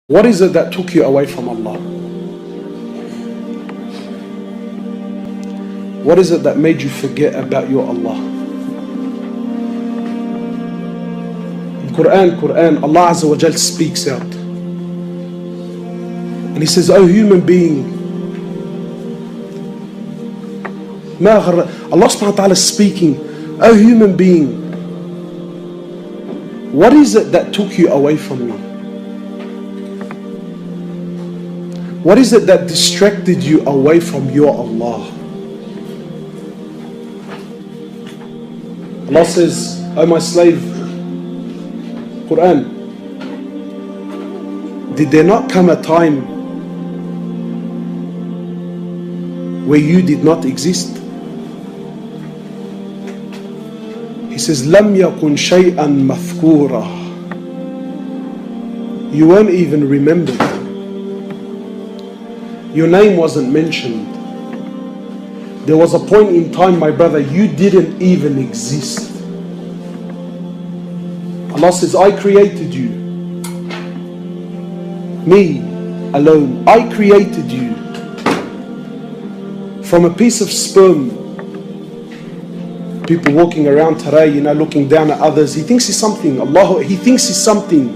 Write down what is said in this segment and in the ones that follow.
What is it that took you away from Allah? What is it that made you forget about your Allah? In Quran, Allah Azza wa Jal speaks out. And He says, "O human being, Allah subhanahu wa ta'ala is speaking, O human being, what is it that took you away from me? What is it that distracted you away from your Allah?" Allah says, "O my slave, Quran, did there not come a time where you did not exist?" He says, "Lam yakun shay'an mathkura." You weren't even remembered. Your name wasn't mentioned. There was a point in time, my brother, you didn't even exist. Allah says, "I created you. Me alone. I created you from a piece of sperm." People walking around today, looking down at others. He thinks he's something. He thinks he's something.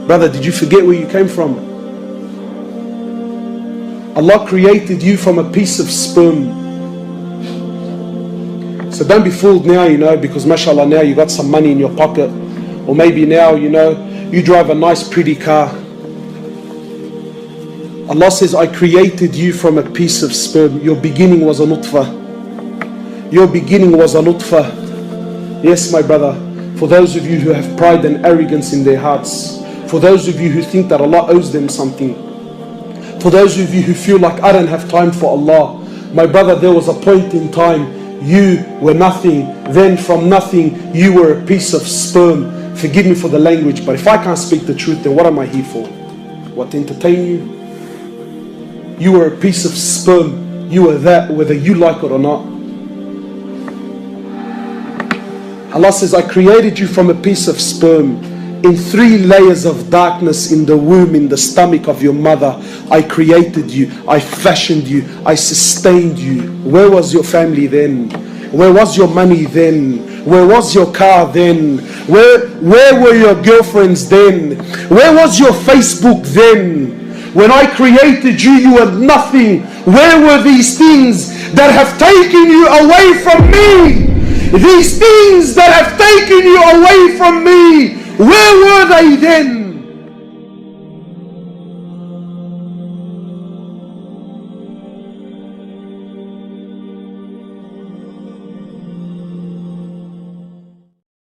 Brother, did you forget where you came from? Allah created you from a piece of sperm. So don't be fooled now, because mashallah now you got some money in your pocket. Or maybe now, you drive a nice pretty car. Allah says, "I created you from a piece of sperm." Your beginning was a nutfah. Your beginning was a nutfah. Yes, my brother, for those of you who have pride and arrogance in their hearts, for those of you who think that Allah owes them something, for those of you who feel like, "I don't have time for Allah," my brother, there was a point in time you were nothing. Then from nothing you were a piece of sperm. Forgive me for the language, but if I can't speak the truth, then what am I here for? What, to entertain you? You were a piece of sperm. You were that, whether you like it or not. Allah says, "I created you from a piece of sperm, in 3 layers of darkness in the womb, in the stomach of your mother. I created you, I fashioned you, I sustained you." Where was your family then? Where was your money then? Where was your car then? Where were your girlfriends then? Where was your Facebook then? When I created you, you were nothing. Where were these things that have taken you away from me? These things that have taken you away from me, where were they then?